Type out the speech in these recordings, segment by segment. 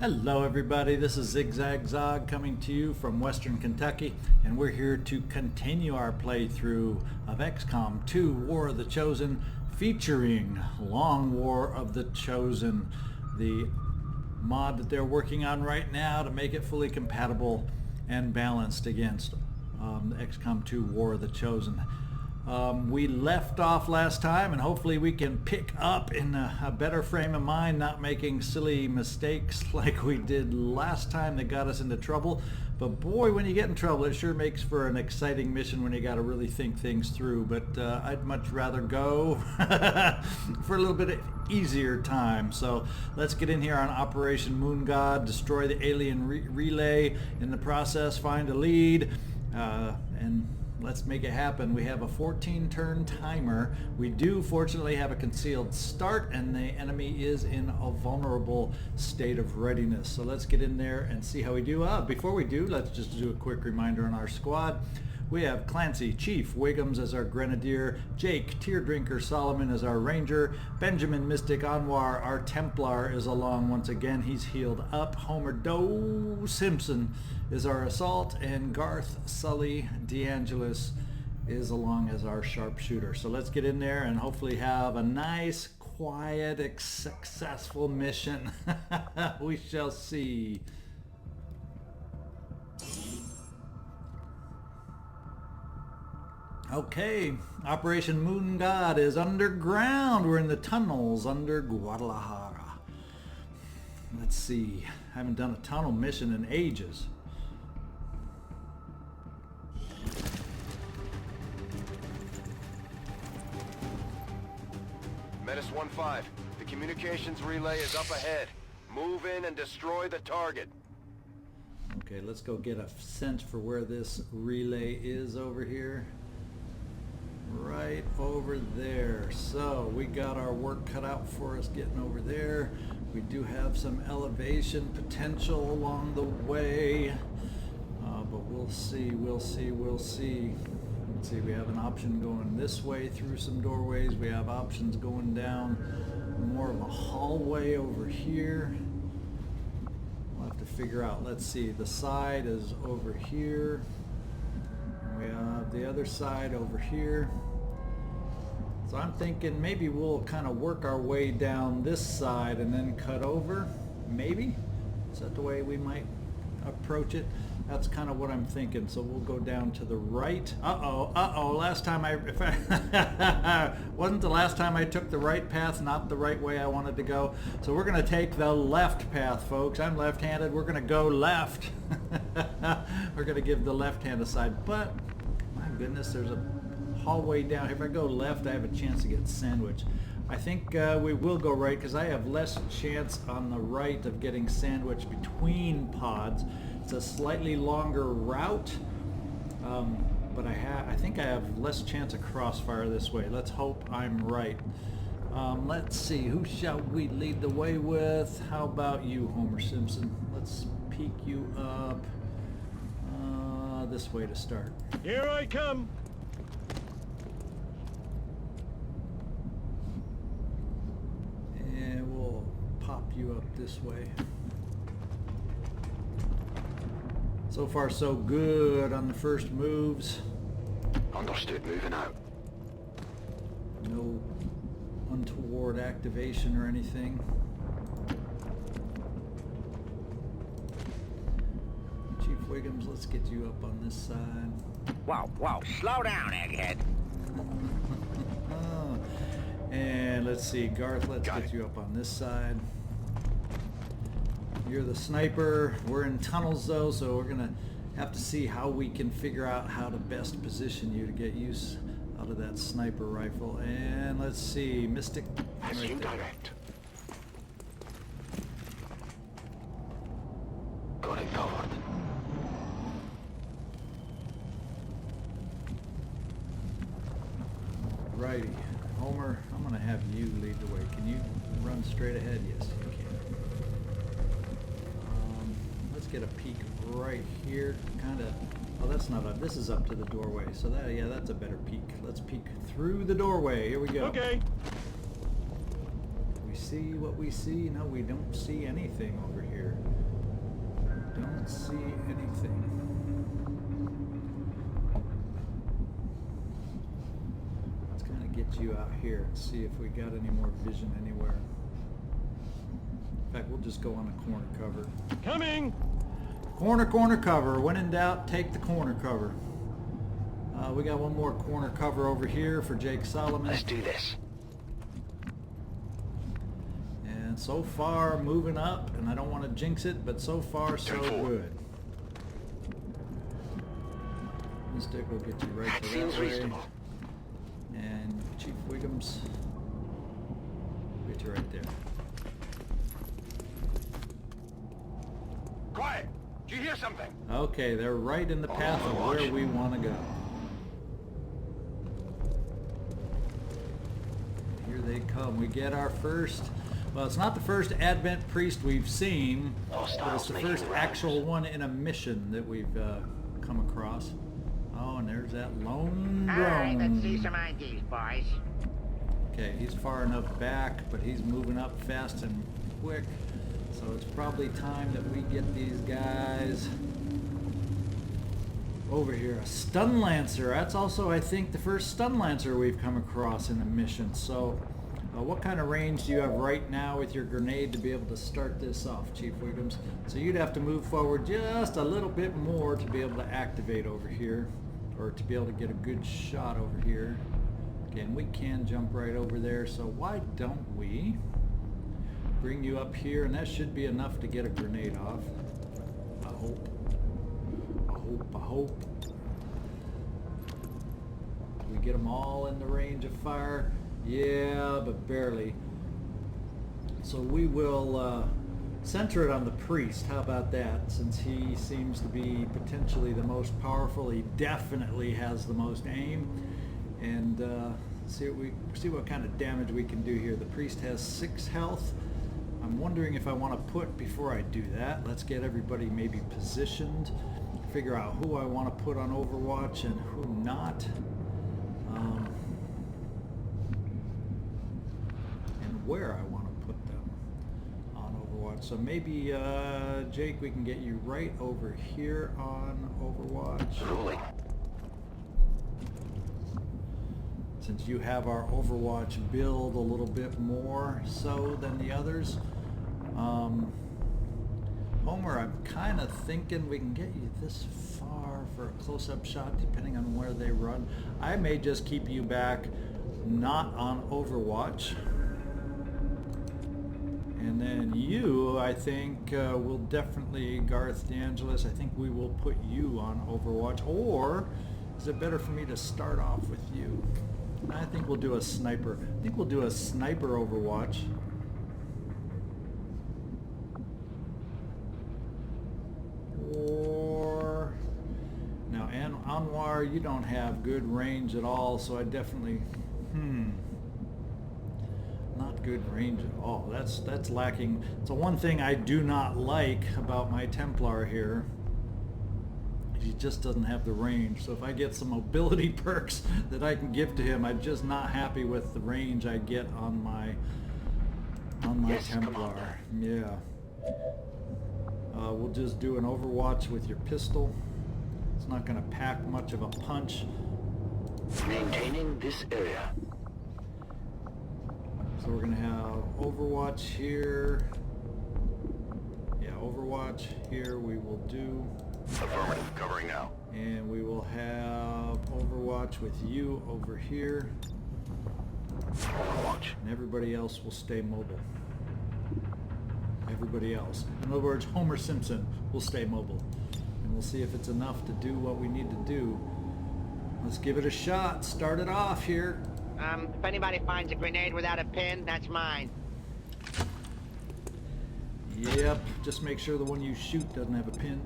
Hello everybody, this is Zigzag Zog coming to you from Western Kentucky, and we're here to continue our playthrough of XCom 2 War of the Chosen, featuring Long War of the Chosen, the mod that they're working on right now to make it fully compatible and balanced against XCom 2 War of the Chosen. We left off last time, and hopefully we can pick up in a better frame of mind, not making silly mistakes like we did last time that got us into trouble. But boy, when you get in trouble, it sure makes for an exciting mission when you got to really think things through. But I'd much rather go for a little bit of easier time. So let's get in here on Operation Moon God, destroy the alien relay, in the process find a lead, and let's make it happen. We have a 14-turn timer. We do fortunately have a concealed start, and the enemy is in a vulnerable state of readiness. So let's get in there and see how we do. Before we do, let's just do a quick reminder on our squad. We have Clancy, Chief, Wiggums as our Grenadier, Jake, Teardrinker, Solomon as our Ranger, Benjamin, Mystic, Anwar, our Templar is along once again. He's healed up. Homer Doe Simpson is our Assault, and Garth, Sully, DeAngelis is along as our Sharpshooter. So let's get in there and hopefully have a nice, quiet, successful mission. We shall see. Okay, Operation Moon God is underground. We're in the tunnels under Guadalajara. Let's see. I haven't done a tunnel mission in ages. Menace 1-5, the communications relay is up ahead. Move in and destroy the target. Okay, let's go get a sense for where this relay is over here. Right over there. So we got our work cut out for us getting over there. We do have some elevation potential along the way, but we'll see. Let's see, we have an option going this way through some doorways. We have options going down more of a hallway over here. We'll have to figure out. Let's see, the side is over here. We have the other side over here. So I'm thinking maybe we'll kind of work our way down this side and then cut over. Maybe? Is that the way we might approach it? That's kind of what I'm thinking. So we'll go down to the right. Last time wasn't the last time I took the right path, not the right way I wanted to go. So we're going to take the left path, folks. I'm left-handed. We're going to go left. We're going to give the left hand a side. But, my goodness, there's a hallway down. If I go left, I have a chance to get sandwiched. I think we will go right because I have less chance on the right of getting sandwiched between pods. It's a slightly longer route, but I think I have less chance of crossfire this way. Let's hope I'm right. Let's see, who shall we lead the way with? How about you, Homer Simpson? Let's peek you up this way to start. Here I come. And we'll pop you up this way. So far so good on the first moves. Understood, moving out. No untoward activation or anything. Chief Wiggums, let's get you up on this side. Whoa, slow down, egghead. And let's see, Garth, let's get you up on this side. You're the sniper. We're in tunnels though, so we're gonna have to see how we can figure out how to best position you to get use out of that sniper rifle. And let's see, Mystic. As you direct. Got it covered. Righty. Homer, I'm going to have you lead the way. Can you run straight ahead? Yes, you can. Let's get a peek right here. Kind of. Oh, that's not up. This is up to the doorway. So that, yeah, that's a better peek. Let's peek through the doorway. Here we go. Okay. We see what we see. No, we don't see anything over here. see anything. Let's kind of get you out here and see if we got any more vision anywhere. In fact, we'll just go on a corner cover. Coming! Corner cover. When in doubt, take the corner cover. We got one more corner cover over here for Jake Solomon. Let's do this. And so far, moving up, and I don't want to jinx it, but so far, so good. This stick will get you right to Seems that way. reasonable. And Chief Wiggums, get you right there. Quiet! Do you hear something? Okay, they're right in the path of where we want to go. Here they come. We get our first, well, it's not the first Advent priest we've seen, but it's the first actual one in a mission that we've come across. Oh, and there's that lone drone. Alright, let's see some IDs, boys. Okay, he's far enough back, but he's moving up fast and quick. So it's probably time that we get these guys over here. A stun lancer. That's also, I think, the first stun lancer we've come across in a mission. So what kind of range do you have right now with your grenade to be able to start this off, Chief Wiggums? So you'd have to move forward just a little bit more to be able to activate over here, or to be able to get a good shot over here. Again, we can jump right over there, so why don't we bring you up here, and that should be enough to get a grenade off. I hope. I hope. We get them all in the range of fire. Yeah, but barely. So we will center it on the priest. How about that? Since he seems to be potentially the most powerful, he definitely has the most aim. And see what kind of damage we can do here. The priest has 6 health. I'm wondering if I want to put, before I do that, let's get everybody maybe positioned, figure out who I want to put on Overwatch and who not, and where I want to put them on Overwatch. So maybe, Jake, we can get you right over here on Overwatch. Rolling. Since you have our Overwatch build a little bit more so than the others. Homer, I'm kind of thinking we can get you this far for a close-up shot depending on where they run. I may just keep you back not on Overwatch. And then you, I think, will definitely, Garth, DeAngelis, I think we will put you on Overwatch. Or is it better for me to start off with you? I think we'll do a sniper. I think we'll do a sniper Overwatch. Or now, Anwar, you don't have good range at all, so I definitely not good range at all. That's lacking. So one thing I do not like about my Templar here, he just doesn't have the range. So if I get some mobility perks that I can give to him, I'm just not happy with the range I get on my Yes, Templar. Yeah. We'll just do an Overwatch with your pistol. It's not going to pack much of a punch. Maintaining this area. So we're going to have Overwatch here. Yeah, Overwatch here we will do. Affirmative, covering now. And we will have Overwatch with you over here. Overwatch. And everybody else will stay mobile. Everybody else. In other words, Homer Simpson will stay mobile. And we'll see if it's enough to do what we need to do. Let's give it a shot. Start it off here. If anybody finds a grenade without a pin, that's mine. Yep, just make sure the one you shoot doesn't have a pin.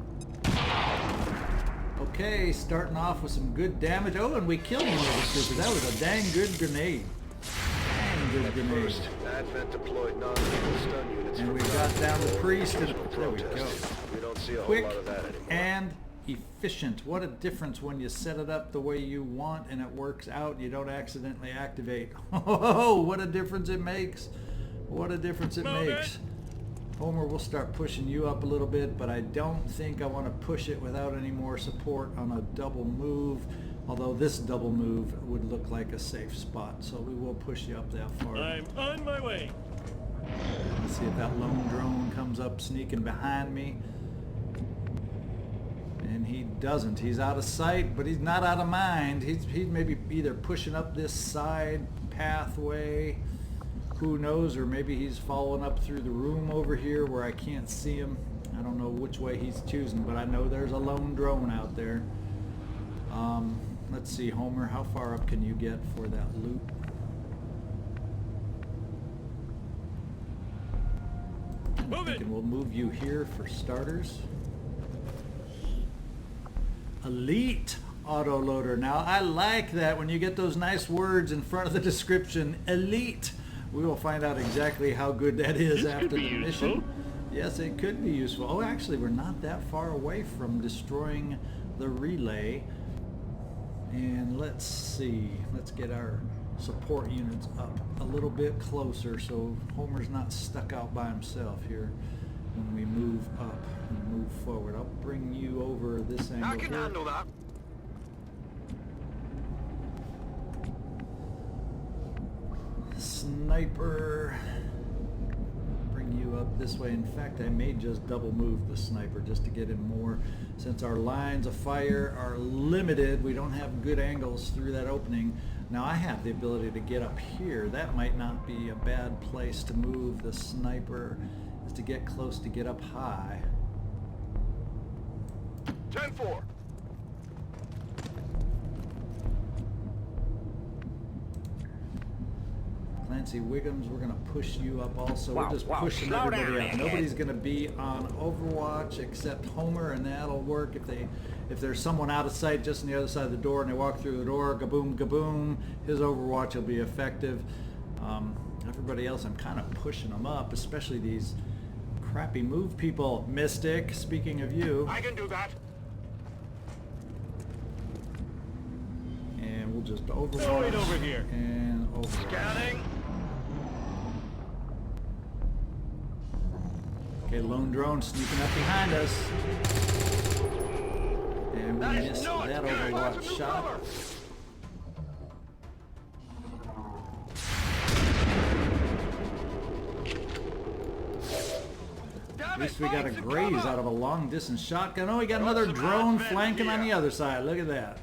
Okay, starting off with some good damage. Oh, and we killed one of the troopers. That was a dang good grenade. Dang good grenade. First, Advent deployed non-lethal stun units. And for we got down the priest, and there we protest. go. We don't see a whole Quick lot of that anymore. and efficient. What a difference when you set it up the way you want and it works out. You don't accidentally activate. Oh, what a difference it makes. What a difference it makes. Homer, we'll start pushing you up a little bit, but I don't think I want to push it without any more support on a double move, although this double move would look like a safe spot, so we will push you up that far. I'm on my way. Let's see if that lone drone comes up sneaking behind me. And he doesn't. He's out of sight, but he's not out of mind. He's maybe either pushing up this side pathway, who knows, or maybe he's following up through the room over here where I can't see him. I don't know which way he's choosing, but I know there's a lone drone out there. Let's see, Homer, how far up can you get for that loot? I'm thinking we'll move you here for starters. Elite autoloader. Now I like that when you get those nice words in front of the description. Elite. We will find out exactly how good that is This after could be the mission. useful. Yes, it could be useful. Oh, actually, we're not that far away from destroying the relay. And let's see. Let's get our support units up a little bit closer so Homer's not stuck out by himself here when we move up and move forward. I'll bring you over this angle. I can here. handle that. Sniper. Bring you up this way. In fact, I may just double move the sniper just to get him more. Since our lines of fire are limited, we don't have good angles through that opening. Now I have the ability to get up here. That might not be a bad place to move the sniper, is to get close, to get up high. 10-4. Clancy, Wiggums, we're going to push you up also. Wow, We're just wow, pushing slow everybody down, up. man. Nobody's going to be on Overwatch except Homer, and that'll work if there's someone out of sight just on the other side of the door and they walk through the door, gaboom, gaboom, his Overwatch will be effective. Everybody else, I'm kind of pushing them up, especially these crappy move people. Mystic, speaking of you. I can do that. And we'll just Overwatch. Oh, wait over here. And Overwatch. Scanning. Okay, lone drone sneaking up behind us. And we That is missed not that good. Overwatch Find some shot. cover. At least we got a graze out of a long distance shotgun. Oh, we got another drone flanking on the other side. Look at that.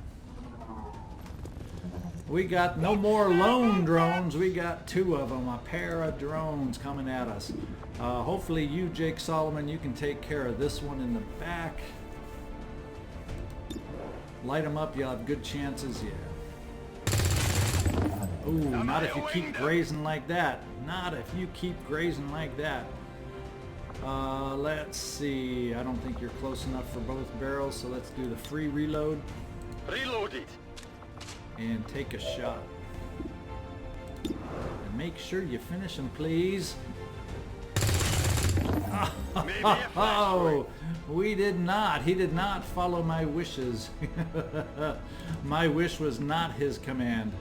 We got no more lone drones. We got two of them, a pair of drones coming at us. Hopefully you, Jake Solomon, you can take care of this one in the back. Light them up, you'll have good chances, yeah. Ooh, not if you keep grazing like that. Not if you keep grazing like that. Let's see. I don't think you're close enough for both barrels, so let's do the free reload. Reload it. And take a shot. And make sure you finish them, please. Maybe a Oh, we did not. He did not follow my wishes. My wish was not his command.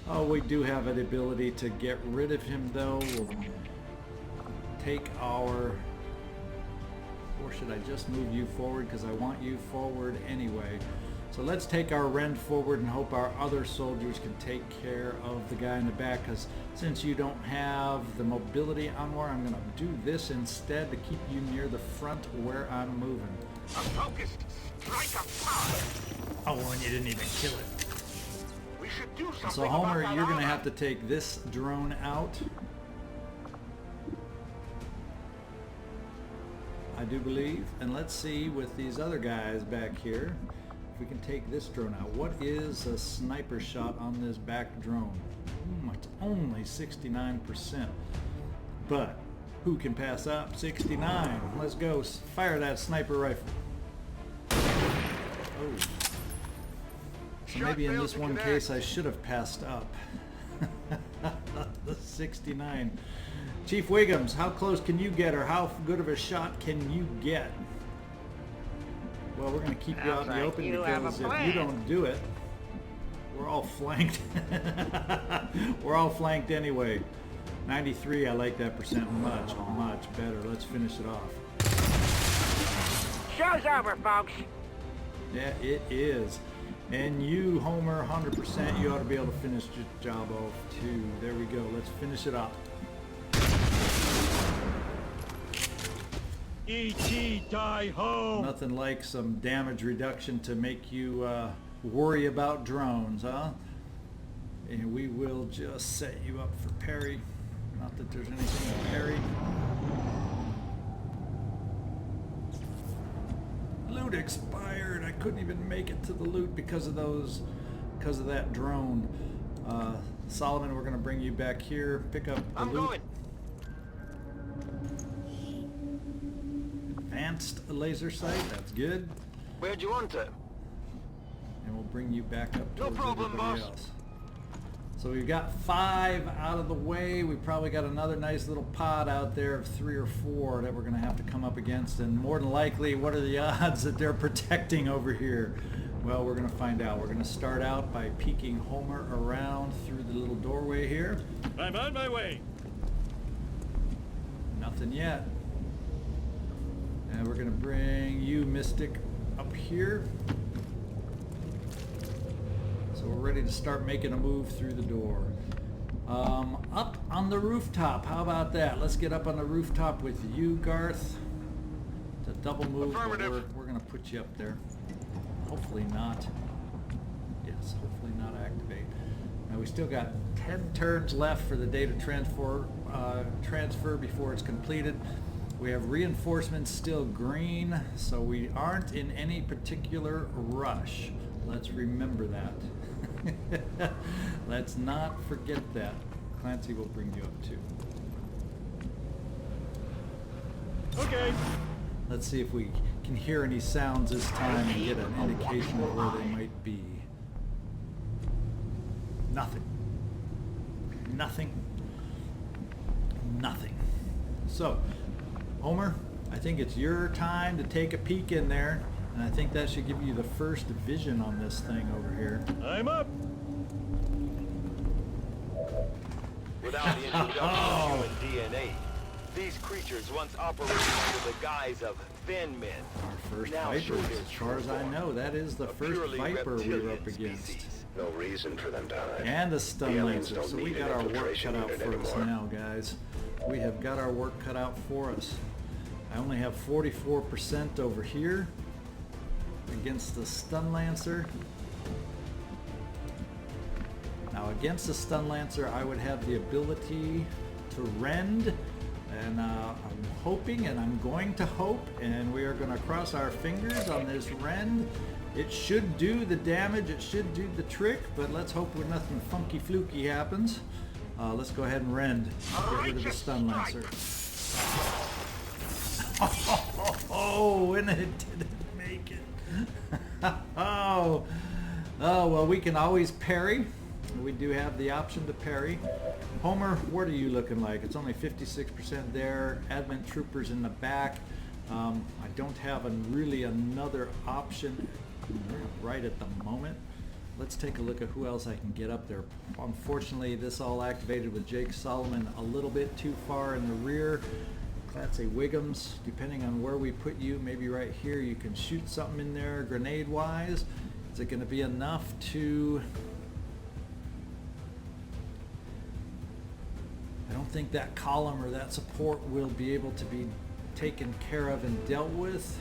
Oh, we do have an ability to get rid of him, though. We'll take our... Or should I just move you forward? Because I want you forward anyway. So let's take our Rend forward and hope our other soldiers can take care of the guy in the back, because since you don't have the mobility, Anwar, I'm going to do this instead to keep you near the front where I'm moving. A focused strike of power. Oh, and you didn't even kill it. We should do something. So Homer, about that you're going to armor. have to take this drone out. I do believe. And let's see with these other guys back here, if we can take this drone out. What is a sniper shot on this back drone? It's only 69%. But who can pass up 69? Let's go. Fire that sniper rifle. Oh. So maybe in this one case I should have passed up. The 69. Chief Wiggums, how close can you get, or how good of a shot can you get? Well, we're going to keep you out in the Sounds open like you have a because if you plan. don't do it, we're all flanked. We're all flanked anyway. 93, I like that percent much, much better. Let's finish it off. Show's over, folks. Yeah, it is. And you, Homer, 100%, you ought to be able to finish your job off too. There we go. Let's finish it up. E.T. die ho! Nothing like some damage reduction to make you worry about drones, huh? And we will just set you up for parry. Not that there's anything to parry. Loot expired. I couldn't even make it to the loot because of that drone. Solomon, we're gonna bring you back here. Pick up the I'm loot. going. Advanced laser sight. That's good. Where'd you want to? And we'll bring you back up No towards problem, everybody boss. else. So we've got 5 out of the way. We probably got another nice little pod out there of 3 or 4 that we're going to have to come up against. And more than likely, what are the odds that they're protecting over here? Well, we're going to find out. We're going to start out by peeking Homer around through the little doorway here. I'm on my way. Nothing yet. And we're going to bring you, Mystic, up here. So we're ready to start making a move through the door. Up on the rooftop. How about that? Let's get up on the rooftop with you, Garth. It's a double move, but Affirmative. we're going to put you up there. Hopefully not. Yes, hopefully not activate. Now we still got 10 turns left for the data transfer before it's completed. We have reinforcements still green, so we aren't in any particular rush. Let's remember that. Let's not forget that. Clancy will bring you up too. Okay. Let's see if we can hear any sounds this time and get an indication of where they might be. Nothing. Nothing. Nothing. So, Homer, I think it's your time to take a peek in there, and I think that should give you the first vision on this thing over here. I'm up. Without the introduction of human DNA, these creatures once operated under the guise of thin men. Our first Now Viper, show their as far as I true know, that is the form, a first purely Viper we were up reptilian against. species. No reason for them to hide. And a The stun aliens lancer, don't so we need got an our work infiltration cut out unit for us anymore. now, guys. We have got our work cut out for us. I only have 44% over here against the stun lancer. Now against the stun lancer, I would have the ability to rend, and I'm hoping, and I'm going to hope, and we are going to cross our fingers on this rend. It should do the damage, it should do the trick, but let's hope when nothing funky fluky happens. Let's go ahead and rend. Get rid of the stun lancer. Oh, and it didn't make it. Oh, well, we can always parry. We do have the option to parry. Homer, what are you looking like? It's only 56% there. Advent troopers in the back. I don't have really another option right at the moment. Let's take a look at who else I can get up there. Unfortunately, this all activated with Jake Solomon a little bit too far in the rear. Clancy Wiggums, depending on where we put you, maybe right here, you can shoot something in there grenade-wise. Is it going to be enough to... I don't think that column or that support will be able to be taken care of and dealt with.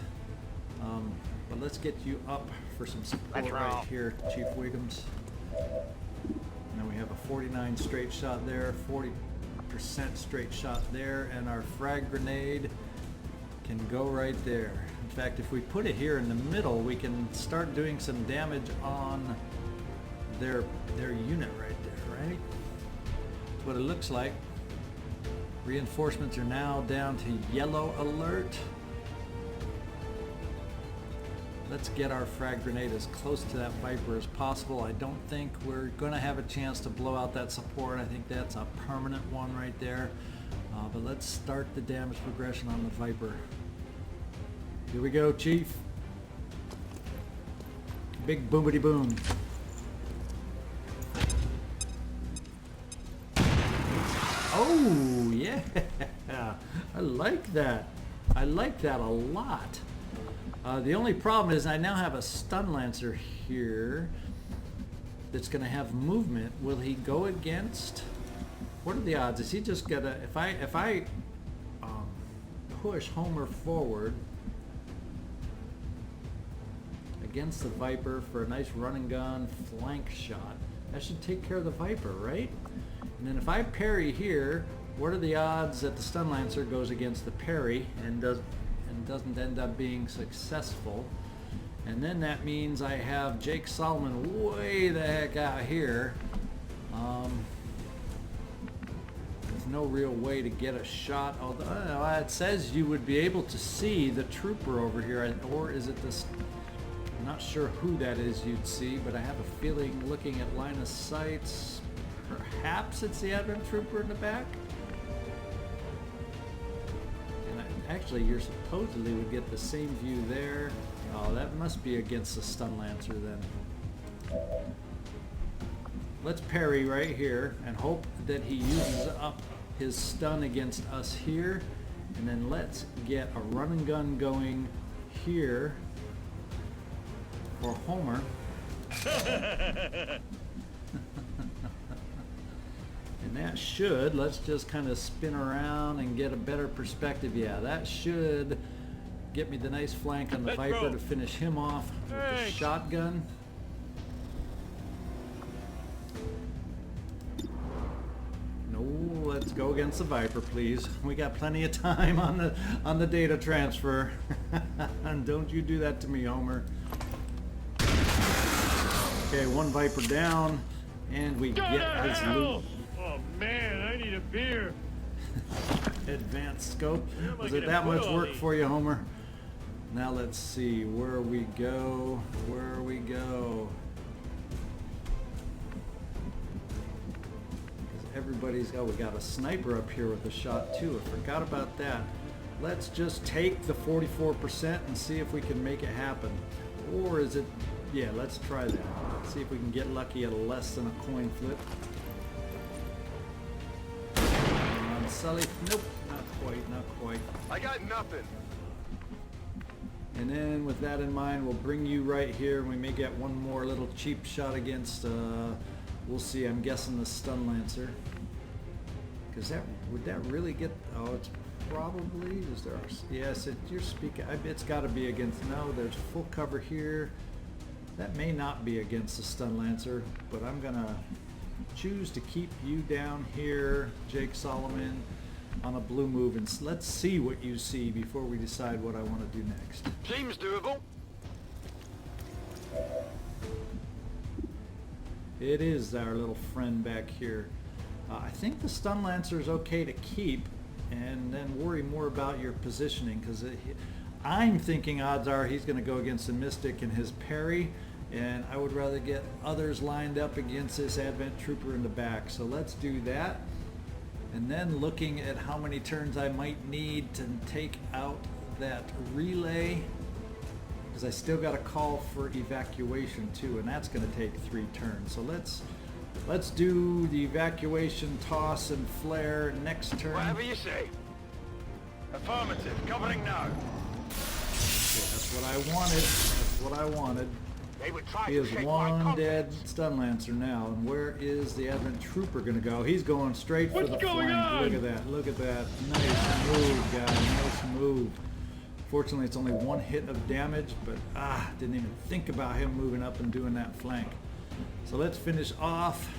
But let's get you up for some support Let's roll. right here, Chief Wiggums. And then we have a 49 straight shot there, 40% straight shot there, and our frag grenade can go right there. In fact, if we put it here in the middle, we can start doing some damage on their unit right there, right? That's what it looks like. Reinforcements are now down to yellow alert. Let's get our frag grenade as close to that Viper as possible. I don't think we're going to have a chance to blow out that support. I think that's a permanent one right there. But let's start the damage progression on the Viper. Here we go, Chief. Big boomity boom. Oh, Ooh, yeah. I like that. I like that a lot. The only problem is I now have a stun lancer here that's going to have movement. Will he go against? What are the odds? Is he just gonna? If I push Homer forward against the Viper for a nice run and gun flank shot, that should take care of the Viper, right? And then if I parry here, what are the odds that the stun lancer goes against the parry and doesn't end up being successful? And then that means I have Jake Solomon way the heck out here. There's no real way to get a shot. Although it says you would be able to see the trooper over here, or is it this? I'm not sure who that is you'd see, but I have a feeling looking at line of sights, perhaps it's the Advent trooper in the back. And actually, you're supposedly would get the same view there. Oh, that must be against the stun lancer then. Let's parry right here and hope that he uses up his stun against us here. And then let's get a run and gun going here for Homer. And that should, let's just kind of spin around and get a better perspective. Yeah, that should get me the nice flank on the Viper to finish him off with the shotgun. No, let's go against the Viper, please. We got plenty of time on the data transfer. And don't you do that to me, Homer. Okay, one Viper down, and we get his loot. Oh man, I need a beer. Advanced scope. Was it that much work for you, Homer? Now let's see where we go. Where we go. Everybody's, oh, we got a sniper up here with a shot too. I forgot about that. Let's just take the 44% and see if we can make it happen. Or is it, yeah, let's try that. See if we can get lucky at a less than a coin flip. Sully, nope, not quite, not quite. I got nothing. And then with that in mind, we'll bring you right here. We may get one more little cheap shot against, we'll see, I'm guessing the stun lancer. Because that, would that really get, oh, it's probably, is there, yes, you're speaking, it's got to be against, no, there's full cover here. That may not be against the stun lancer, but I'm going to choose to keep you down here, Jake Solomon, on a blue move, and let's see what you see before we decide what I want to do next. Seems doable. It is our little friend back here. I think the stun lancer is okay to keep, and then worry more about your positioning, because I'm thinking odds are he's going to go against the Mystic and his parry, and I would rather get others lined up against this Advent Trooper in the back. So let's do that. And then looking at how many turns I might need to take out that relay, because I still got a call for evacuation too, and that's going to take 3 turns. So let's do the evacuation toss and flare next turn. Whatever you say. Affirmative. Covering now. Okay, that's what I wanted. That's what I wanted. They would try He to is shake one my dead confidence. stun lancer now. And where is the Advent Trooper going to go? He's going straight for the flank. Look at that. Look at that. Nice move, guys. Nice move. Fortunately, it's only 1 hit of damage, but didn't even think about him moving up and doing that flank. So let's finish off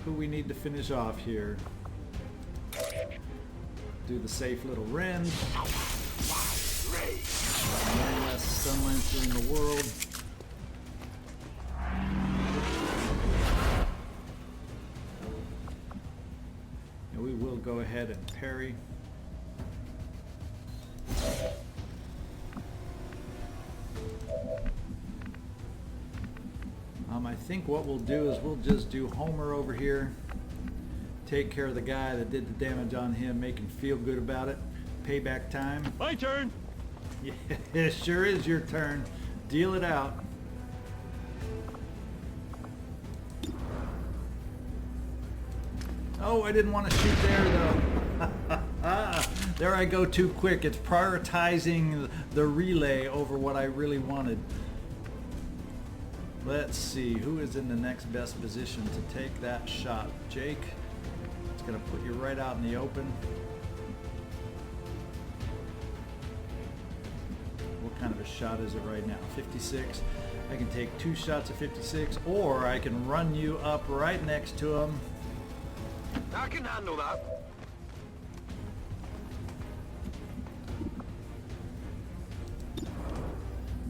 who we need to finish off here. Do the safe little rend. One less stun lancer in the world. And we will go ahead and parry. I think what we'll do is we'll just do Homer over here, take care of the guy that did the damage on him, make him feel good about it. Payback time. My turn. Yeah, it sure is your turn. Deal it out. Oh, I didn't want to shoot there though. There I go too quick. It's prioritizing the relay over what I really wanted. Let's see, who is in the next best position to take that shot? Jake, it's going to put you right out in the open. What kind of a shot is it right now? 56. I can take 2 shots at 56, or I can run you up right next to him. I can handle that.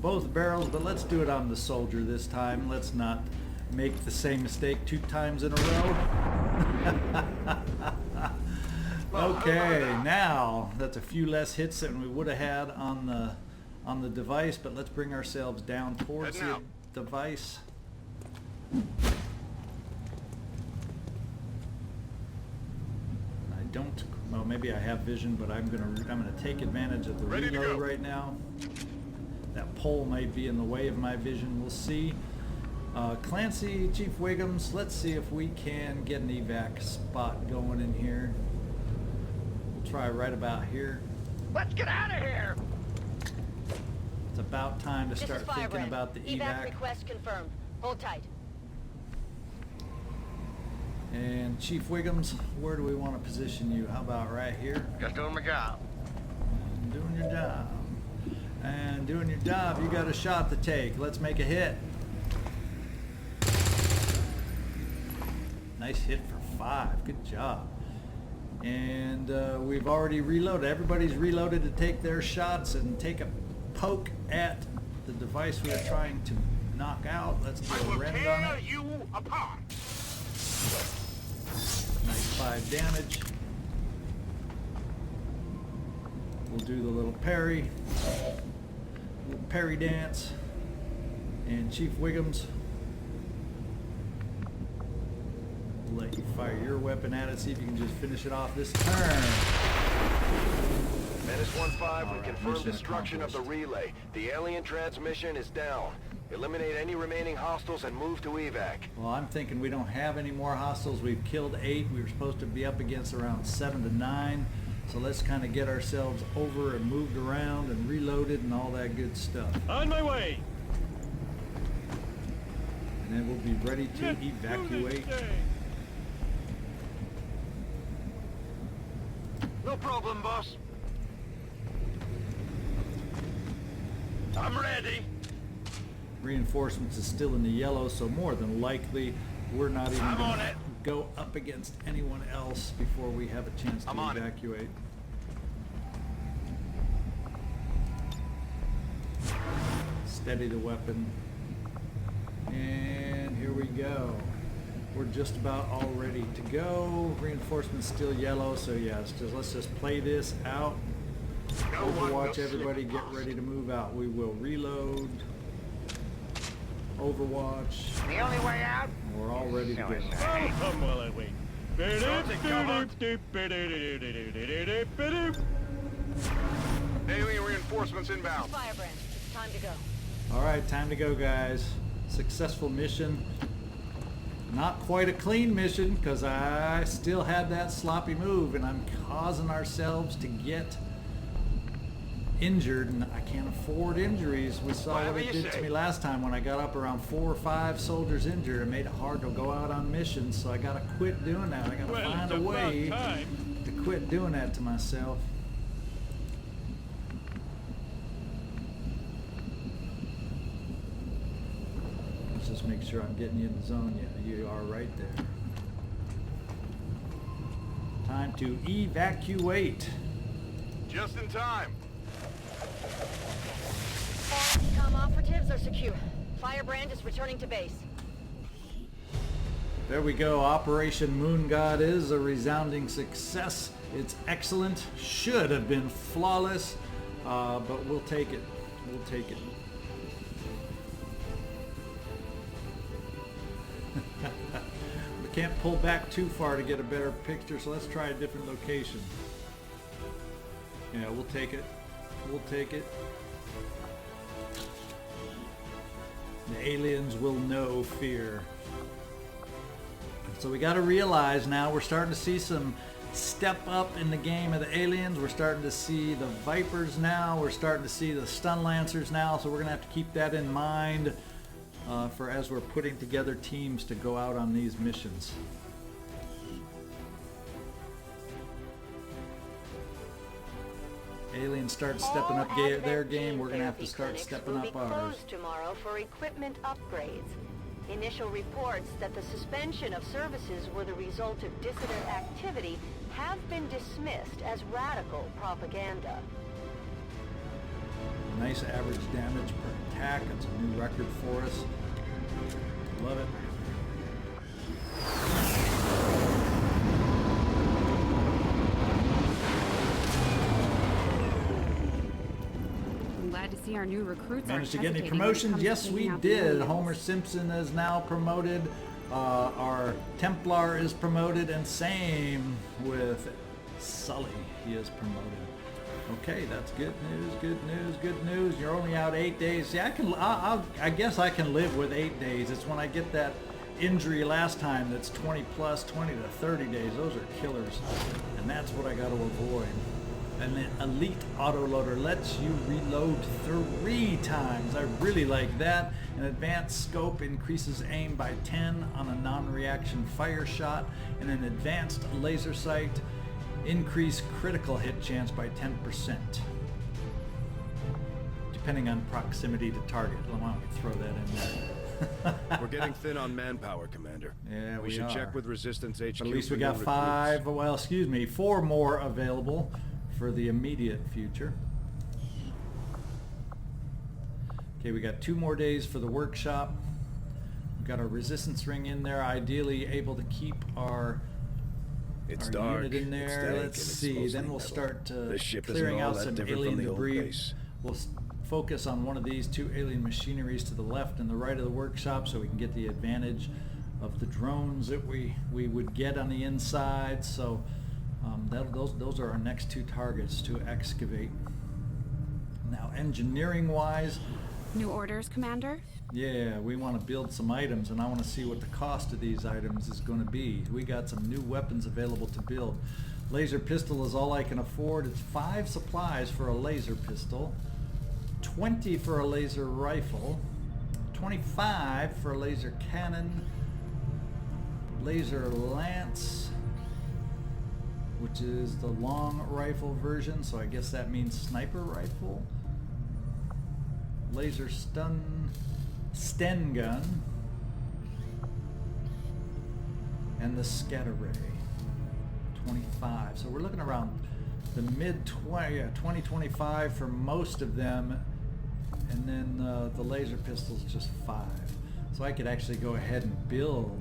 Both barrels, but let's do it on the soldier this time. Let's not make the same mistake 2 times in a row. Okay, now that's a few less hits than we would have had on the device, but let's bring ourselves down towards the device. I don't, well, maybe I have vision, but I'm gonna take advantage of the reload right now. That pole might be in the way of my vision. We'll see. Clancy, Chief Wiggums, let's see if we can get an evac spot going in here. We'll try right about here. Let's get out of here! It's about time to start thinking about the evac. Request confirmed. Hold tight. And Chief Wiggums, where do we want to position you? How about right here? Just doing my job. Doing your job. And doing your job, you got a shot to take. Let's make a hit. Nice hit for 5. Good job. And we've already reloaded. Everybody's reloaded to take their shots and take a poke at the device we are trying to knock out. Let's do a rend on it. You apart. Nice 5 damage. We'll do the little parry. Little parry dance. And Chief Wiggums, we'll let you fire your weapon at it. See if you can just finish it off this turn. Menace 1-5, we Alright, confirm mission destruction of the relay. The alien transmission is down. Eliminate any remaining hostiles and move to evac. Well, I'm thinking we don't have any more hostiles. We've killed 8. We were supposed to be up against around 7 to 9. So let's kind of get ourselves over and moved around and reloaded and all that good stuff. On my way. And then we'll be ready to Let's do this evacuate. thing. No problem, boss. I'm ready. Reinforcements is still in the yellow, so more than likely we're not even I'm going on to it. go up against anyone else before we have a chance to I'm on it. evacuate. Steady the weapon. And here we go. We're just about all ready to go. Reinforcements still yellow, so yeah, let's just play this out. Overwatch, everybody get ready to move out. We will reload. Overwatch. The only way out? We're all ready to go. Oh, come while I wait. Alien reinforcements inbound. Firebrand, it's time to go. All right, time to go, guys. Successful mission. Not quite a clean mission because I still had that sloppy move and I'm causing ourselves to get injured, and I can't afford injuries. We saw what it did to me last time when I got up around 4 or 5 soldiers injured. It made it hard to go out on missions, so I gotta quit doing that. I gotta Well, find it's a about way time. to quit doing that to myself. Let's just make sure I'm getting you in the zone. Yeah, you are right there. Time to evacuate. Just in time. All XCom operatives are secure. Firebrand is returning to base. There we go. Operation Moon God is a resounding success. It's excellent. Should have been flawless, but we'll take it. We'll take it. We can't pull back too far to get a better picture, so let's try a different location. Yeah, we'll take it. We'll take it. The aliens will know fear. So we got to realize now we're starting to see some step up in the game of the aliens. We're starting to see the Vipers now. We're starting to see the Stun Lancers now. So we're going to have to keep that in mind for as we're putting together teams to go out on these missions. Aliens start stepping up their game. We're going to have to start stepping up ours. Closed tomorrow for equipment upgrades. Initial reports that the suspension of services were the result of dissident activity have been dismissed as radical propaganda. Nice average damage per attack. That's a new record for us. Love it. Glad to see our new recruits. Managed to get any promotions? Yes, we did. Homer Simpson is now promoted. Our Templar is promoted, and same with Sully. He is promoted. Okay, that's good news. Good news. Good news. You're only out 8 days. Yeah, I guess I can live with 8 days. It's when I get that injury last time that's 20 to 30 days. Those are killers, and that's what I got to avoid. An elite autoloader lets you reload 3 times. I really like that. An advanced scope increases aim by 10 on a non-reaction fire shot, and an advanced laser sight increase critical hit chance by 10%, depending on proximity to target. Why don't we throw that in there? We're getting thin on manpower, Commander. Yeah, we should are. check with Resistance HQ. But at least we for got new 4 more available for the immediate future. Okay, we got 2 more days for the workshop. We've got a resistance ring in there, ideally able to keep our dark, unit in there. it's dank, Let's and it's see, mostly then we'll metal. start This ship clearing isn't all out that some different alien from the old debris. base. We'll focus on one of these 2 alien machineries to the left and the right of the workshop so we can get the advantage of the drones that we would get on the inside. So those are our next 2 targets to excavate. Now, engineering wise, New orders, Commander? yeah, we want to build some items, and I want to see what the cost of these items is going to be. We got some new weapons available to build. Laser pistol is all I can afford. It's 5 supplies for a laser pistol, 20 for a laser rifle, 25 for a laser cannon, laser lance, which is the long rifle version, so I guess that means sniper rifle, laser Sten gun, and the scatter ray. 25. So we're looking around the mid 2025 for most of them, and then the laser pistol's just 5. So I could actually go ahead and build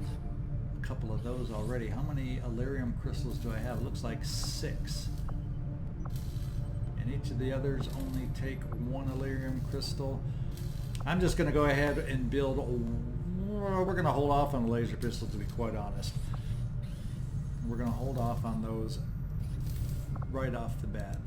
a couple of those already. How many Elerium crystals do I have? It looks like 6. And each of the others only take 1 Elerium crystal. I'm just going to go ahead and build. We're going to hold off on the laser pistol, to be quite honest. We're going to hold off on those right off the bat.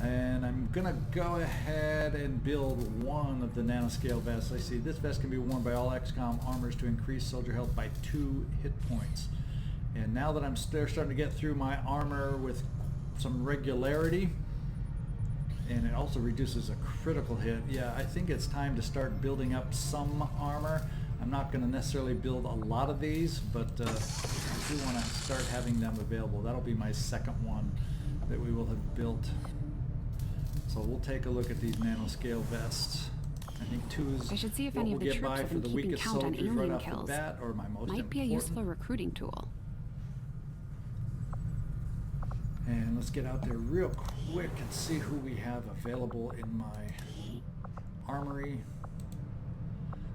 And I'm going to go ahead and build 1 of the nanoscale vests. I see this vest can be worn by all XCom armors to increase soldier health by 2 hit points. And now that they're starting to get through my armor with some regularity, and it also reduces a critical hit, yeah, I think it's time to start building up some armor. I'm not going to necessarily build a lot of these, but I do want to start having them available. That'll be my second one that we will have built. So we'll take a look at these nanoscale vests. I think 2 is I should see if what any we'll of the get troops by have for been the keeping weakest count on soldiers right alien off kills. the bat, or my most Might be a important. useful recruiting tool. And let's get out there real quick and see who we have available in my armory.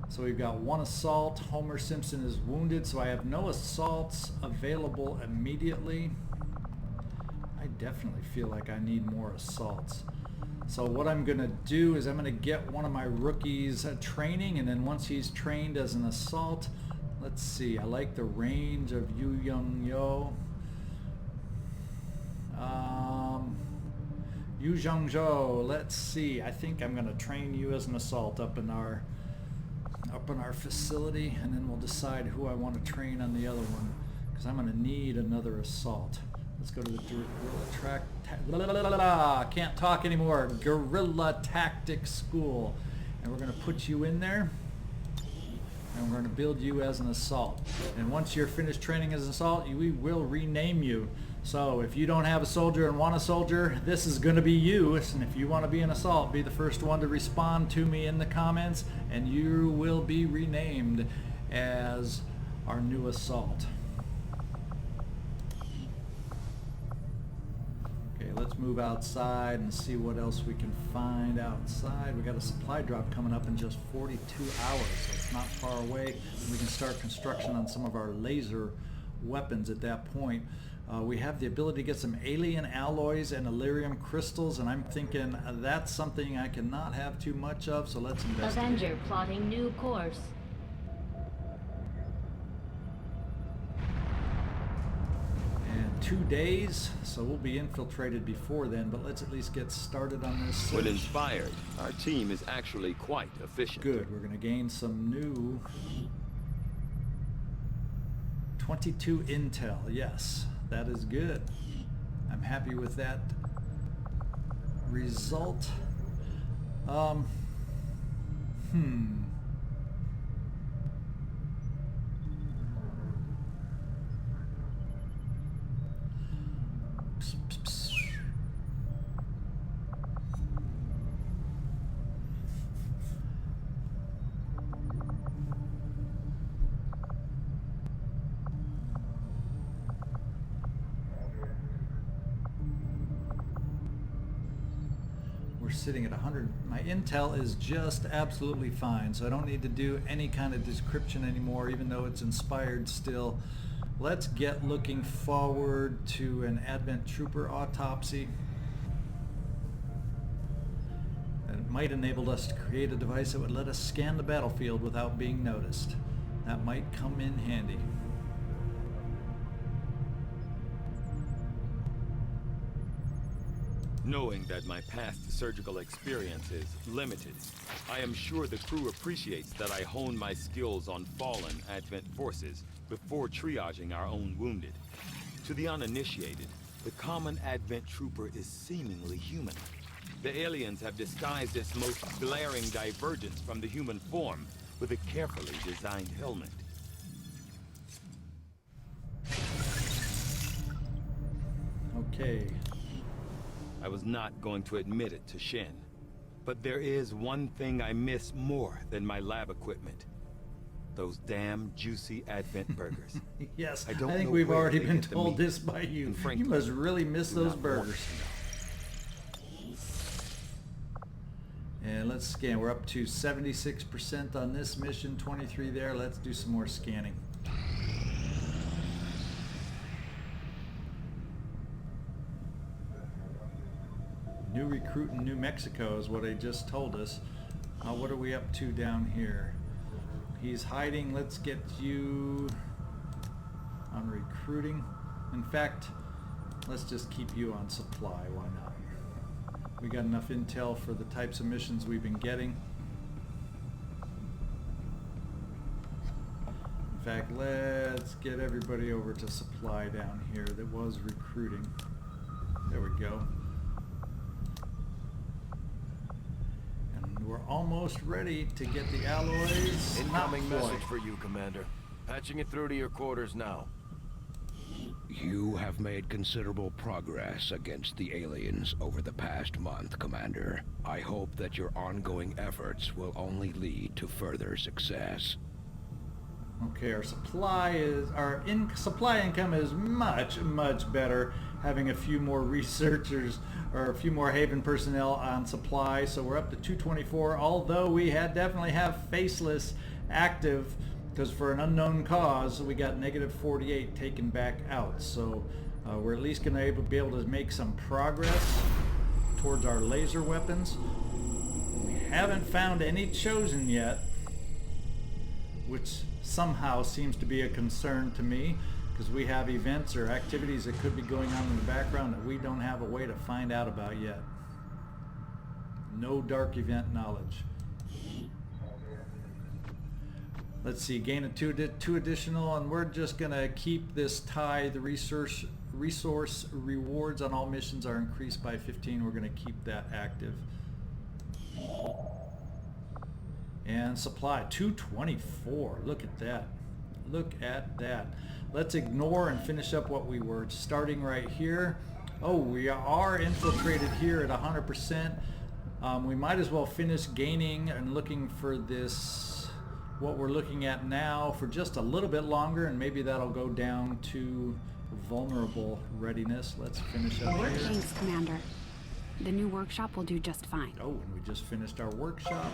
So we've got 1 assault. Homer Simpson is wounded, so I have no assaults available immediately. I definitely feel like I need more assaults. So what I'm going to do is I'm going to get one of my rookies training, and then once he's trained as an assault, let's see, I like the range of Yu Young Yo. Yu Zhang Zhou, let's see, I think I'm going to train you as an assault up in our facility, and then we'll decide who I want to train on the other one, because I'm going to need another assault. Let's go to the can't talk anymore. Guerrilla Tactics School. And we're going to put you in there. And we're going to build you as an assault. And once you're finished training as an assault, we will rename you. So if you don't have a soldier and want a soldier, this is going to be you. And if you want to be an assault, be the first one to respond to me in the comments, and you will be renamed as our new assault. Okay, let's move outside and see what else we can find outside. We got a supply drop coming up in just 42 hours, so it's not far away. We can start construction on some of our laser weapons at that point. We have the ability to get some alien alloys and Illyrium crystals, and I'm thinking that's something I cannot have too much of, so let's investigate. Avenger plotting new course. And 2 days, so we'll be infiltrated before then, but let's at least get started on this. When inspired, our team is actually quite efficient. Good, we're going to gain some new 22 intel, yes. That is good. I'm happy with that result. Sitting at 100. My intel is just absolutely fine, so I don't need to do any kind of decryption anymore, even though it's inspired still. Let's get looking forward to an Advent Trooper autopsy. And it might enable us to create a device that would let us scan the battlefield without being noticed. That might come in handy. Knowing that my past surgical experience is limited, I am sure the crew appreciates that I hone my skills on fallen Advent forces before triaging our own wounded. To the uninitiated, the common Advent trooper is seemingly human. The aliens have disguised its most glaring divergence from the human form with a carefully designed helmet. Okay. I was not going to admit it to Shin, but there is one thing I miss more than my lab equipment. Those damn juicy Advent burgers. Yes, I don't think know we've where already they been get the told meat, this by you. and frankly, You must really miss do those not want burgers. to know. And let's scan. We're up to 76% on this mission, 23 there. Let's do some more scanning. New recruit in New Mexico is what he just told us. What are we up to down here? He's hiding. Let's get you on recruiting. In fact, let's just keep you on supply. Why not? We got enough intel for the types of missions we've been getting. In fact, let's get everybody over to supply down here that was recruiting. There we go. And we're almost ready to get the alloys. Incoming Not message quite. for you, Commander. Patching it through to your quarters now. You have made considerable progress against the aliens over the past month, Commander. I hope that your ongoing efforts will only lead to further success. Okay, our supply income is much better, having a few more researchers or a few more Haven personnel on supply. So we're up to 224, although we definitely have Faceless active, because for an unknown cause we got -48 taken back out. So we're at least going to be able to make some progress towards our laser weapons. We haven't found any chosen yet, which somehow seems to be a concern to me, because we have events or activities that could be going on in the background that we don't have a way to find out about yet. No dark event knowledge. Let's see, gain a two additional, and we're just gonna keep this tie. The resource rewards on all missions are increased by 15. We're gonna keep that active. And supply 224. Look at that. Look at that. Let's ignore and finish up what we were starting right here. Oh, we are infiltrated here at 100%. We might as well finish gaining and looking for this, what we're looking at now, for just a little bit longer, and maybe that'll go down to vulnerable readiness. Let's finish up here. Thanks, Commander. The new workshop will do just fine. Oh, and we just finished our workshop.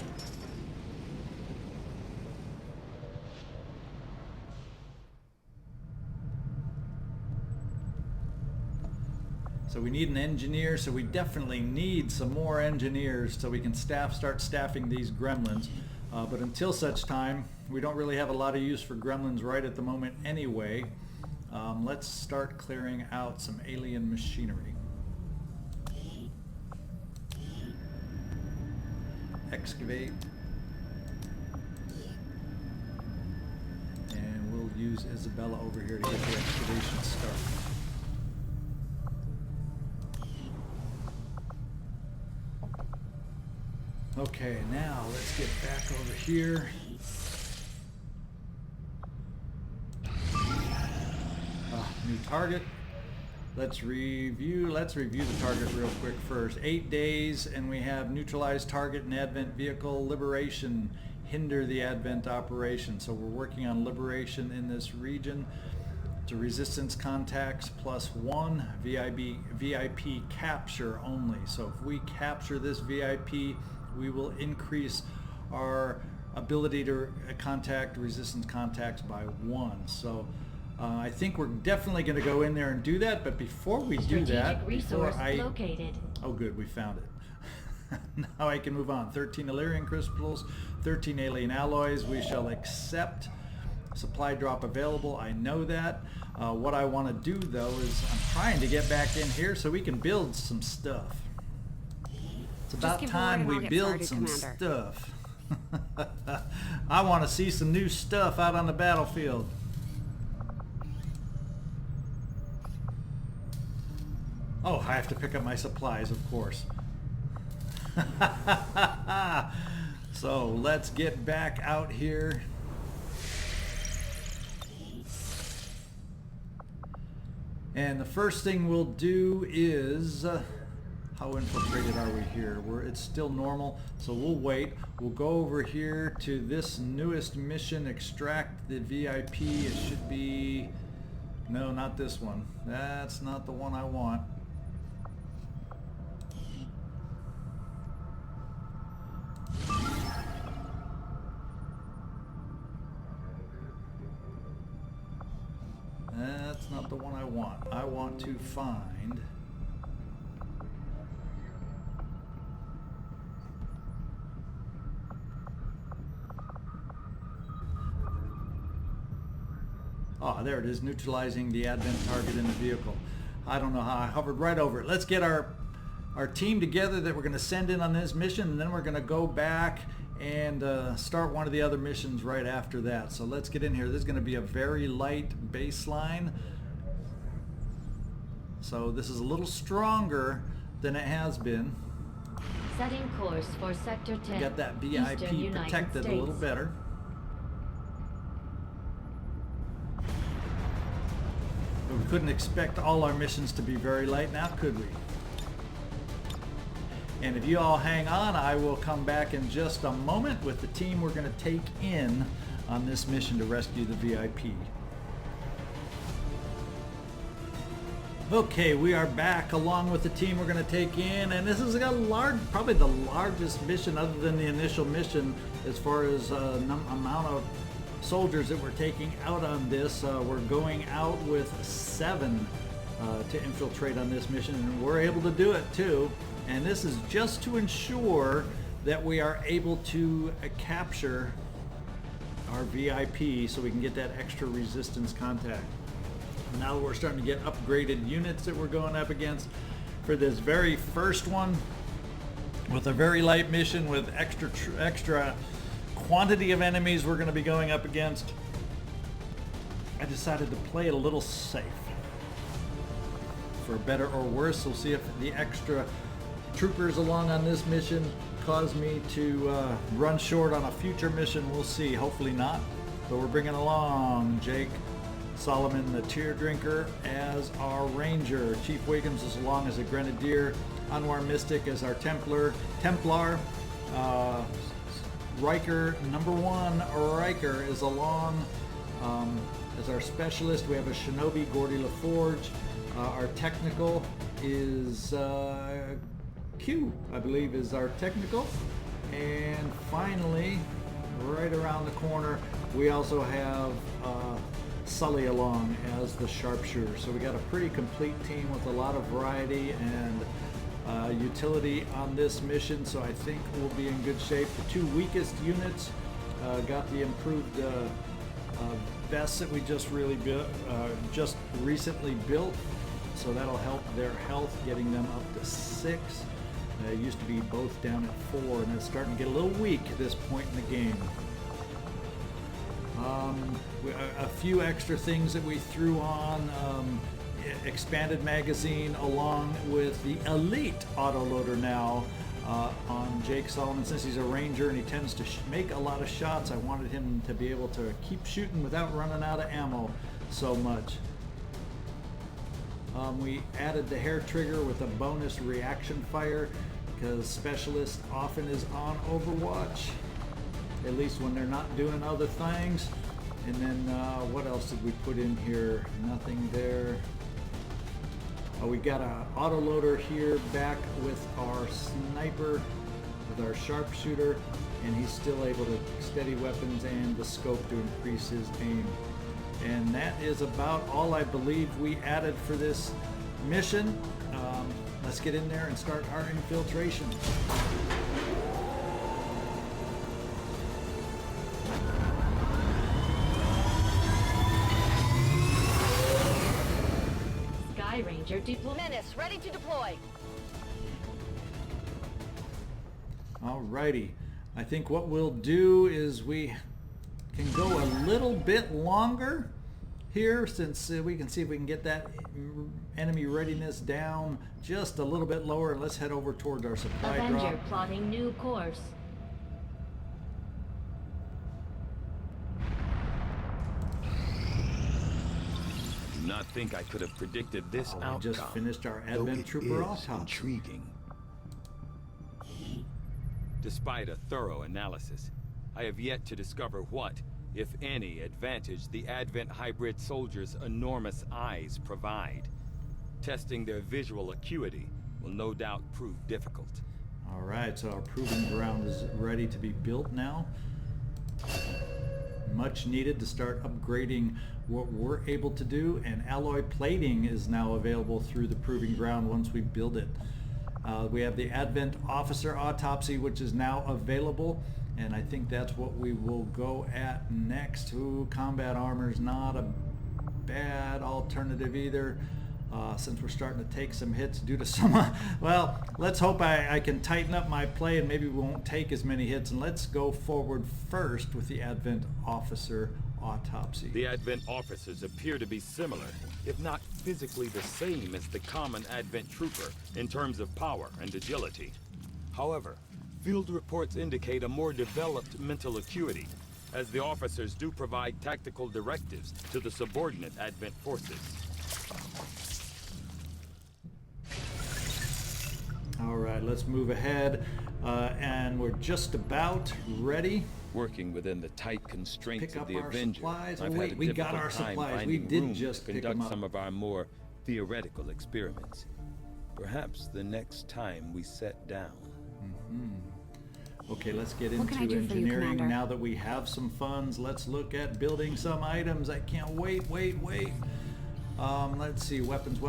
So we need an engineer, so we definitely need some more engineers so we can start staffing these gremlins. But until such time, we don't really have a lot of use for gremlins right at the moment anyway. Let's start clearing out some alien machinery. Excavate. And we'll use Isabella over here to get the excavation started. Okay, now let's get back over here. New target. Let's review the target real quick first. 8 days, and we have neutralized target and advent vehicle liberation. Hinder the advent operation. So we're working on liberation in this region. To resistance contacts +1, VIP capture only. So if we capture this VIP, we will increase our ability to contact resistance contacts by 1. So I think we're definitely going to go in there and do that, but before we do that, located. Oh good, we found it. Now I can move on. 13 Illyrian crystals, 13 alien alloys. We shall accept. Supply drop available, I know that. What I want to do though is I'm trying to get back in here so we can build some stuff. It's about time we build some stuff. I want to see some new stuff out on the battlefield. Oh, I have to pick up my supplies, of course. So let's get back out here. And the first thing we'll do is, how infiltrated are we here? It's still normal, so we'll wait. We'll go over here to this newest mission, extract the VIP. It should be, no, not this one. That's not the one I want. That's not the one I want. I want to find... Oh, there it is, neutralizing the advent target in the vehicle. I don't know how I hovered right over it. Let's get our team together that we're going to send in on this mission, and then we're going to go back and start one of the other missions right after that. So let's get in here. This is going to be a very light baseline. So this is a little stronger than it has been. Setting course for Sector 10. Got that VIP protected a little better. But we couldn't expect all our missions to be very light now, could we? And if you all hang on, I will come back in just a moment with the team we're going to take in on this mission to rescue the VIP. Okay, we are back along with the team we're going to take in, and this is a large, probably the largest mission other than the initial mission as far as amount of soldiers that we're taking out on this. We're going out with 7 to infiltrate on this mission, and we're able to do it too. And this is just to ensure that we are able to capture our VIP so we can get that extra resistance contact. Now we're starting to get upgraded units that we're going up against. For this very first one, with a very light mission with extra quantity of enemies we're going to be going up against, I decided to play it a little safe. For better or worse, we'll see if the extra troopers along on this mission cause me to run short on a future mission. We'll see. Hopefully not. But we're bringing along Jake Solomon, the Teardrinker, as our Ranger. Chief Wiggums is along as a Grenadier. Anwar Mystic as our Templar. Riker, number 1, Riker is along as our Specialist. We have a Shinobi, Gordy LaForge. Our Technical is Q, I believe, is our Technical. And finally, right around the corner, we also have Sully along as the Sharpshooter. So we got a pretty complete team with a lot of variety and utility on this mission, so I think we'll be in good shape. The 2 weakest units got the improved vests that we just recently built, so that'll help their health, getting them up to 6. It used to be both down at 4, and it's starting to get a little weak at this point in the game. A few extra things that we threw on. Expanded magazine along with the elite autoloader now on Jake Solomon. Since he's a Ranger and he tends to make a lot of shots, I wanted him to be able to keep shooting without running out of ammo so much. We added the hair trigger with a bonus reaction fire because Specialist often is on Overwatch, at least when they're not doing other things. And then what else did we put in here? Nothing there. We got an autoloader here back with our sniper, with our sharpshooter, and he's still able to steady weapons and the scope to increase his aim. And that is about all I believe we added for this mission. Let's get in there and start our infiltration. Ranger deploy. Menace, ready to deploy. Alrighty. I think what we'll do is we can go a little bit longer here, since we can see if we can get that enemy readiness down just a little bit lower. Let's head over towards our supply Avenger drop. plotting new course. Not think I could have predicted this outcome. We just finished our though Advent it Trooper is autopsy. Intriguing. Despite a thorough analysis, I have yet to discover what, if any, advantage the Advent hybrid soldiers' enormous eyes provide. Testing their visual acuity will no doubt prove difficult. Alright, so our proving ground is ready to be built now. Much needed to start upgrading what we're able to do, and alloy plating is now available through the proving ground once we build it. We have the Advent Officer Autopsy, which is now available, and I think that's what we will go at next. Ooh, combat armor is not a bad alternative either, since we're starting to take some hits due to some well, let's hope I can tighten up my play and maybe we won't take as many hits. And let's go forward first with the Advent Officer Autopsy. The Advent officers appear to be similar, if not physically the same as the common Advent trooper in terms of power and agility. However, field reports indicate a more developed mental acuity, as the officers do provide tactical directives to the subordinate Advent forces. Alright, let's move ahead, and we're just about ready. Working within the tight constraints Pick of the up our Avenger, supplies. I've Oh, had wait, a we got difficult our time supplies. We finding did room just to pick conduct 'em up. some of our more theoretical experiments. Perhaps the next time we sit down. Okay, let's get What into can I do for you, engineering. Commander? Now that we have some funds, let's look at building some items. I can't wait. Let's see, weapons.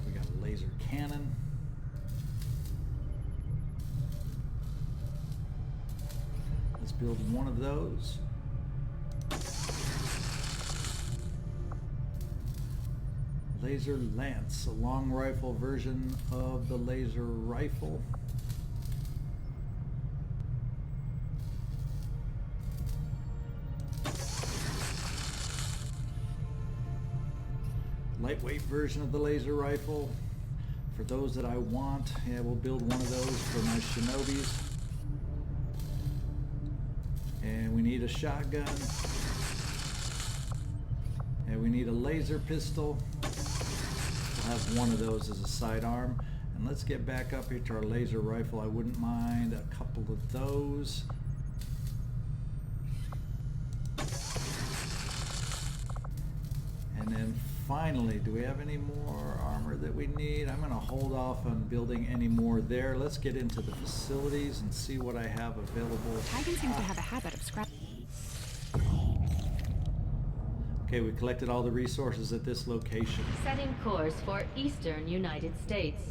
We got a laser cannon. Let's build one of those. Laser Lance, a long rifle version of the laser rifle. Lightweight version of the laser rifle for those that I want. Yeah, we'll build one of those for my shinobis. And we need a shotgun. And we need a laser pistol. We'll have one of those as a sidearm. And let's get back up here to our laser rifle. I wouldn't mind a couple of those. And then finally, do we have any more armor that we need? I'm going to hold off on building any more there. Let's get into the facilities and see what I have available. Titan seems to have a habit of scrap. Okay, we collected all the resources at this location. Setting course for eastern United States.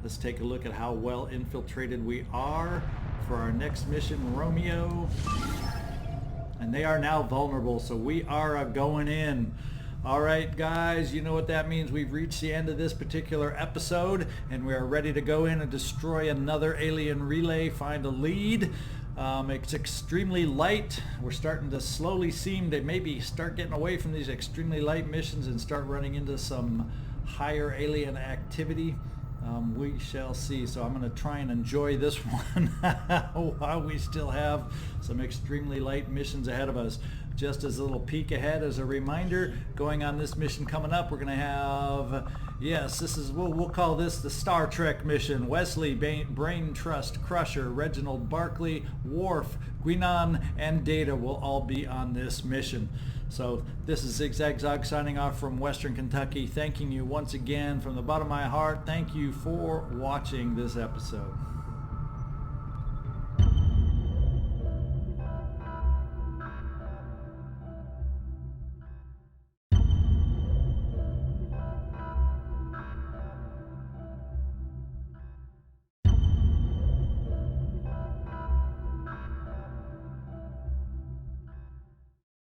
Let's take a look at how well infiltrated we are for our next mission, Romeo. And they are now vulnerable, so we are going in. Alright guys, you know what that means. We've reached the end of this particular episode and we are ready to go in and destroy another alien relay, find a lead. It's extremely light. We're starting to slowly seem to maybe start getting away from these extremely light missions and start running into some higher alien activity. We shall see. So I'm going to try and enjoy this one while we still have some extremely light missions ahead of us. Just as a little peek ahead, as a reminder, going on this mission coming up, we're going to have, yes, this is, we'll call this the Star Trek mission. Wesley, Brain Trust, Crusher, Reginald, Barclay, Worf, Guinan, and Data will all be on this mission. So this is Zigzag Zog signing off from Western Kentucky, thanking you once again from the bottom of my heart. Thank you for watching this episode.